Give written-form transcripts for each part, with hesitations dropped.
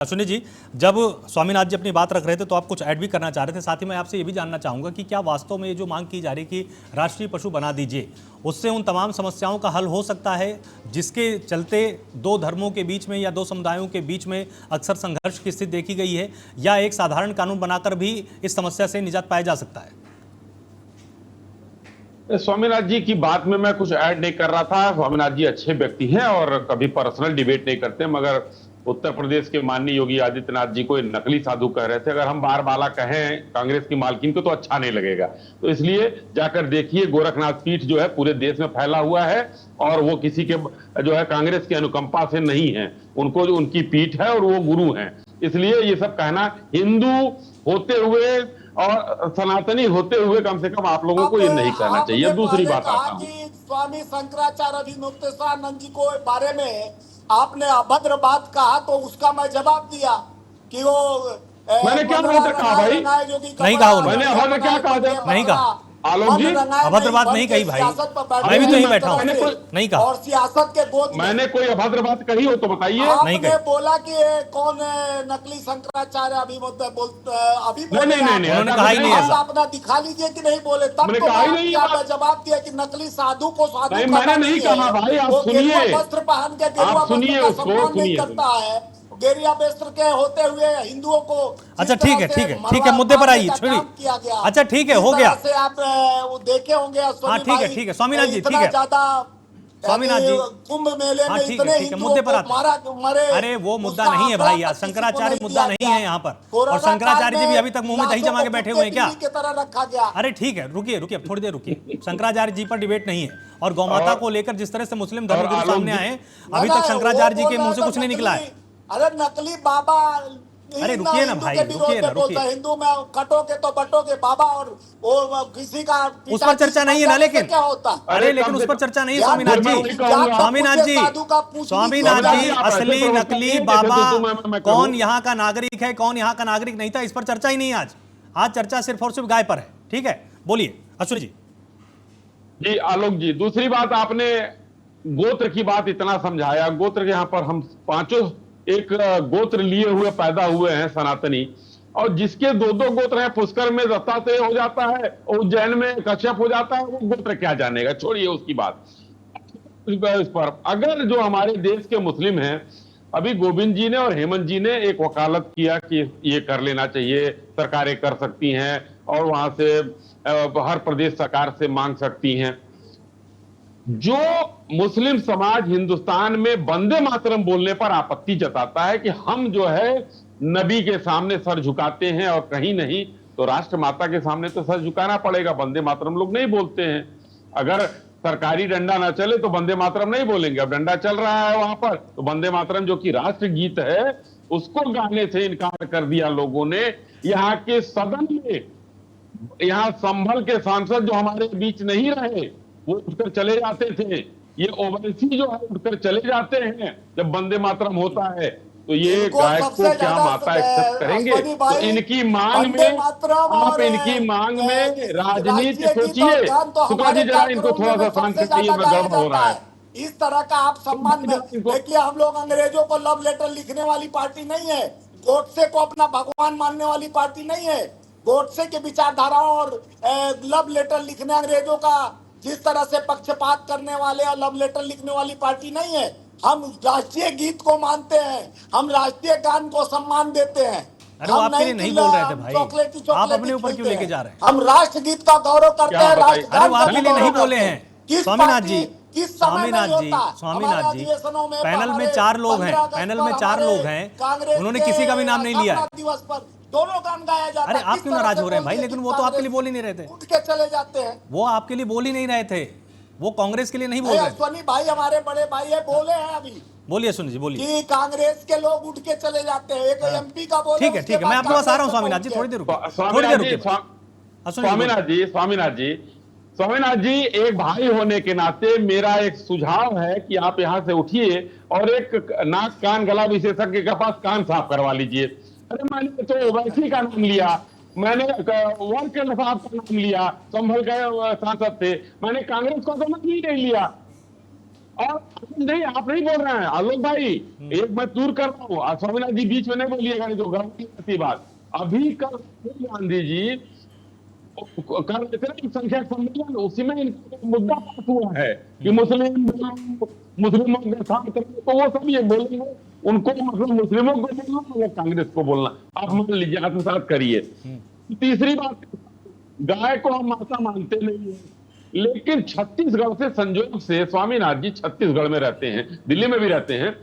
सुनील जी, जब स्वामीनाथ जी अपनी बात रख रहे थे तो आप कुछ ऐड भी करना चाह रहे थे। साथ ही मैं आपसे ये भी जानना चाहूँगा कि क्या वास्तव में ये जो मांग की जा रही है कि राष्ट्रीय पशु बना दीजिए, उससे उन तमाम समस्याओं का हल हो सकता है जिसके चलते दो धर्मों के बीच में या दो समुदायों के बीच में अक्सर संघर्ष की स्थिति देखी गई है, या एक साधारण कानून बनाकर भी इस समस्या से निजात पाया जा सकता है? स्वामीनाथ जी की बात में मैं कुछ ऐड नहीं कर रहा था। स्वामीनाथ जी अच्छे व्यक्ति हैं और कभी पर्सनल डिबेट नहीं करते, मगर उत्तर प्रदेश के माननीय योगी आदित्यनाथ जी को नकली साधु कह रहे थे। अगर हम बार बाला कहें कांग्रेस की मालकिन को तो अच्छा नहीं लगेगा, तो इसलिए जाकर देखिए, गोरखनाथ पीठ जो है पूरे देश में फैला हुआ है और वो किसी के जो है कांग्रेस की अनुकंपा से नहीं है, उनको जो उनकी पीठ है और वो गुरु हैं। इसलिए ये सब कहना, हिंदू होते हुए और सनातनी होते हुए कम से कम आप लोगों को ये नहीं कहना चाहिए। दूसरी बात आता हूं, स्वामी शंकराचार्य अभिमुक्तेश्वरानंद जी को बारे में आपने अभद्र बात कहा तो उसका मैं जवाब दिया कि वो मैंने क्या अभद्र कहा भाई? नहीं कहा उन्होंने। मैंने अभद्र क्या कहा? नहीं कहा आलोक जी, अभद्र बात नहीं कही भाई, मैं भी तो यही बैठा हूँ। नहीं कहा और सियासत के गोद मैंने कोई अभद्र बात कही हो तो बताइए। आपने बोला कि कौन नकली शंकराचार्य अभी नहीं, उन्होंने कहा ही नहीं ऐसा। अपना दिखा लीजिए कि नहीं बोले, तब तो आपने जवाब दिया कि नकली साधु को साधु नहीं, मैंने नहीं कहा भाई, आप सुनिए, वस्त्र पहन के गेरुआ वस्त्र का सम्मान नहीं करता है, गेरिया वस्त्र के होते हुए हिंदुओं को। अच्छा ठीक है, मुद्दे पर आइए, छोड़िए। अच्छा ठीक है, हो गया। आप देखे होंगे। हाँ ठीक है स्वामीनाथ जी, ठीक है स्वामीनाथ जी, कुंभ मेले में ठीक है, मुद्दे पर आते। अरे वो मुद्दा नहीं है भाई, यार शंकराचार्य मुद्दा नहीं है यहाँ पर। और शंकराचार्य जी भी अभी तक मुंह में दही जमा के बैठे हुए हैं क्या? की तरह रखा गया। अरे ठीक है, रुकिए थोड़ी देर रुकिए। शंकराचार्य जी पर डिबेट नहीं है, और गौमाता को लेकर जिस तरह से मुस्लिम धर्मगुरु सामने आए, अभी तक शंकराचार्य जी के मुंह से कुछ नहीं निकला है। अरे नकली बाबा, अरे रुकिए ना भाई, रुकिए। हिंदू में कटोगे तो बटोगे बाबा, और वो किसी का उस पर चर्चा नहीं है ना, लेकिन क्या होता? अरे लेकिन उस पर चर्चा नहीं है स्वामीनाथ जी, असली नकली बाबा कौन यहाँ का नागरिक है, कौन यहाँ का नागरिक नहीं था, इस पर चर्चा ही नहीं है आज चर्चा सिर्फ और सिर्फ गाय पर है। ठीक है, बोलिए अश्विनी जी। आलोक जी, दूसरी बात, आपने गोत्र की बात इतना समझाया। गोत्र के यहाँ पर हम पांचों एक गोत्र लिए हुए पैदा हुए हैं सनातनी, और जिसके दो दो गोत्र हैं, पुष्कर में दत्तात्रेय हो जाता है, उज्जैन में कश्यप हो जाता है, वो गोत्र क्या जानेगा, छोड़िए उसकी बात। इस पर अगर जो हमारे देश के मुस्लिम हैं, अभी गोविंद जी ने और हेमंत जी ने एक वकालत किया कि ये कर लेना चाहिए, सरकारें कर सकती हैं और वहां से हर प्रदेश सरकार से मांग सकती हैं। जो मुस्लिम समाज हिंदुस्तान में वंदे मातरम बोलने पर आपत्ति जताता है कि हम जो है नबी के सामने सर झुकाते हैं और कहीं नहीं तो राष्ट्र माता के सामने तो सर झुकाना पड़ेगा। वंदे मातरम लोग नहीं बोलते हैं। अगर सरकारी डंडा ना चले तो वंदे मातरम नहीं बोलेंगे। अब डंडा चल रहा है वहां पर, तो वंदे मातरम जो कि राष्ट्र गीत है उसको गाने से इनकार कर दिया लोगों ने। यहाँ के सदन में, यहाँ संभल के सांसद जो हमारे बीच नहीं रहे, वो उठकर चले जाते थे। ये ओवैसी जो है उठकर चले जाते हैं जब वंदे मातरम होता है। तो ये गायक को क्या माता एक्सेप्ट करेंगे? तो इनकी मांग में, आप इनकी मांग में राजनीति सोचिए। शुक्ला जी जरा इनको थोड़ा सा शांत करिए, गड़बड़ हो रहा है। इस तरह का आप सम्मान में देखिए, हम लोग अंग्रेजों को लव लेटर लिखने वाली पार्टी नहीं है, गोडसे को अपना भगवान मानने वाली पार्टी नहीं है। गोडसे के विचारधाराओं और लव लेटर लिखने, अंग्रेजों का जिस तरह से पक्षपात करने वाले और लव लेटर लिखने वाली पार्टी नहीं है। हम राष्ट्रीय गीत को मानते हैं, हम राष्ट्रीय गान को सम्मान देते हैं। अरे वो आपके लिए नहीं बोल रहे थे भाई, आप अपने ऊपर क्यों लेके जा रहे हैं? हम राष्ट्र गीत का गौरव करते हैं, अरे वो आपके लिए नहीं बोले हैं स्वामीनाथ जी। स्वामीनाथ जी, पैनल में 4 लोग हैं, उन्होंने किसी का भी नाम नहीं लिया है। दिवस पर दोनों गान गाया जाता है। अरे आप क्यों नाराज हो रहे हैं भाई? लेकिन वो तो आपके लिए बोल ही नहीं रहे थे, उठ के चले जाते हैं। वो आपके लिए बोल ही नहीं रहे थे, वो कांग्रेस के लिए नहीं बोल रहे थे। अश्विनी भाई हमारे बड़े भाई है, बोले हैं अभी। बोलिए सुनिए जी, बोलिए। कि कांग्रेस के लोग उठ के चले जाते हैं, एक एमपी का बोले। ठीक है, मैं आपके पास आ रहा हूँ स्वामीनाथ जी, थोड़ी देर रुकिए। स्वामीनाथ जी, एक भाई होने के नाते मेरा एक सुझाव है कि आप यहाँ से उठिए और एक नाक कान गला विशेषज्ञ के पास कान साफ करवा लीजिए। अरे मैंने तो ओवैसी का नाम लिया, मैंने वर्क साहब का नाम लिया, संभल के सांसद थे, मैंने कांग्रेस को तो नाम ही नहीं लिया। और नहीं, आप नहीं बोल रहे हैं आलोक भाई, एक मैं दूर कर रहा हूँ, स्वामीनाथन जी बीच में नहीं बोलिएगा, नहीं तो गलत की बात। अभी कल राहुल गांधी जी कर रहे थे ना संख्या सम्मेलन, उसी में इनका मुद्दा पास हुआ है कि मुस्लिमों के साथ, तो वो सब ये बोलेंगे, उनको मतलब मुस्लिमों को बोलना मतलब कांग्रेस को बोलना, आप मान लीजिए आत्मसात करिए। तीसरी बात, गाय को हम माता मानते नहीं है, लेकिन छत्तीसगढ़ से संजोग से स्वामीनाथन जी छत्तीसगढ़ में रहते हैं, दिल्ली में भी रहते हैं,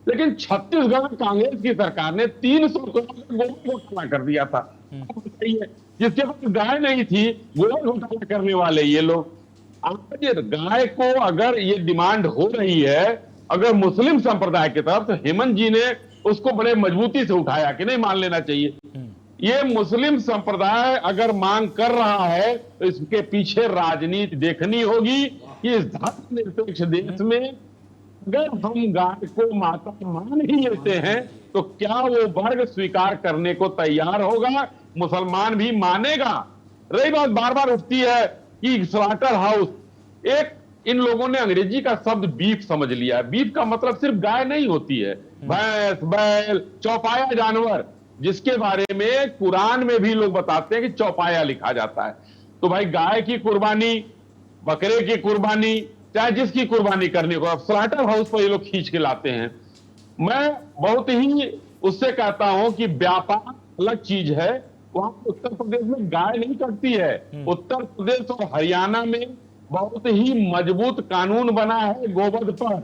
लेकिन छत्तीसगढ़ में कांग्रेस की सरकार ने 300 करोड़ का गोबर घोटाला कर दिया था। बताइए, जिसके पास गाय नहीं थी, गोबर घोटाला करने वाले ये लोग। आज गाय को अगर ये डिमांड हो रही है अगर मुस्लिम संप्रदाय की तरफ, तो हेमंत जी ने उसको बड़े मजबूती से उठाया कि नहीं, मान लेना चाहिए। ये मुस्लिम संप्रदाय अगर मांग कर रहा है तो इसके पीछे राजनीति देखनी होगी कि इस धर्मनिरपेक्ष देश में अगर हम गाय को माता मान ही लेते हैं तो क्या वो वर्ग स्वीकार करने को तैयार होगा, मुसलमान भी मानेगा। रही बात बार बार उठती है कि स्लॉटर हाउस, एक इन लोगों ने अंग्रेजी का शब्द बीफ समझ लिया है। बीफ का मतलब सिर्फ गाय नहीं होती है, भैंस, बैल, चौपाया जानवर, जिसके बारे में कुरान में भी लोग बताते हैं कि चौपाया लिखा जाता है। तो भाई गाय की कुर्बानी, बकरे की कुर्बानी, चाहे जिसकी कुर्बानी करने को, अब स्लॉटर हाउस पर ये लोग खींच के लाते हैं। मैं बहुत ही उससे कहता हूं कि व्यापार अलग चीज है, वहां उत्तर प्रदेश में गाय नहीं कटती है। उत्तर प्रदेश और हरियाणा में बहुत ही मजबूत कानून बना है गोवध पर,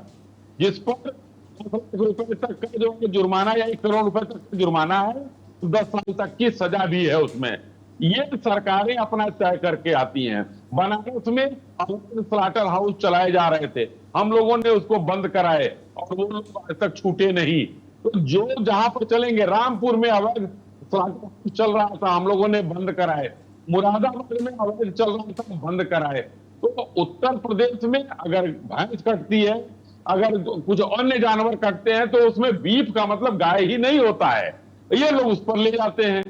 जिस पर 10 लाख रुपए तक का जो जुर्माना या 1 करोड़ रुपए तक का जुर्माना है, 10 साल तक की सजा भी है उसमें। ये सरकारें अपना तय करके आती हैं। बनारस में स्लॉटर हाउस चलाए जा रहे थे, हम लोगों ने उसको बंद कराए और वो लोग आज तक छूटे नहीं। तो जो जहां पर चलेंगे, रामपुर में अवैध स्लॉटर हाउस चल रहा था, हम लोगों ने बंद कराए। मुरादाबाद में अवैध चल रहा था, बंद कराए। तो उत्तर प्रदेश में अगर भैंस कटती है, अगर कुछ अन्य जानवर कटते हैं, तो उसमें बीफ का मतलब गाय ही नहीं होता है, ये लोग उस पर ले जाते हैं।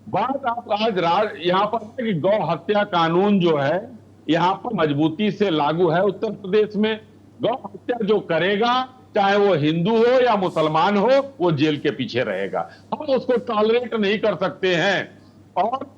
बात आप आज यहाँ पर है कि गौ हत्या कानून जो है यहाँ पर मजबूती से लागू है उत्तर प्रदेश में। गौ हत्या जो करेगा, चाहे वो हिंदू हो या मुसलमान हो, वो जेल के पीछे रहेगा। हम उसको टॉलरेट नहीं कर सकते हैं। और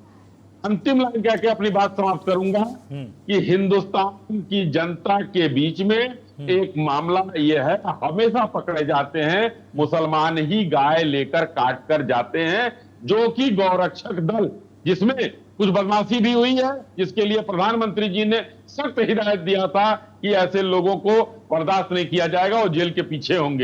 अंतिम लाइन कह के अपनी बात समाप्त करूंगा कि हिंदुस्तान की जनता के बीच में एक मामला यह है, हमेशा पकड़े जाते हैं मुसलमान ही गाय लेकर काट कर जाते हैं, जो कि गौरक्षक दल, जिसमें कुछ बदमाशी भी हुई है, जिसके लिए प्रधानमंत्री जी ने सख्त हिदायत दिया था कि ऐसे लोगों को बर्दाश्त नहीं किया जाएगा और जेल के पीछे होंगे।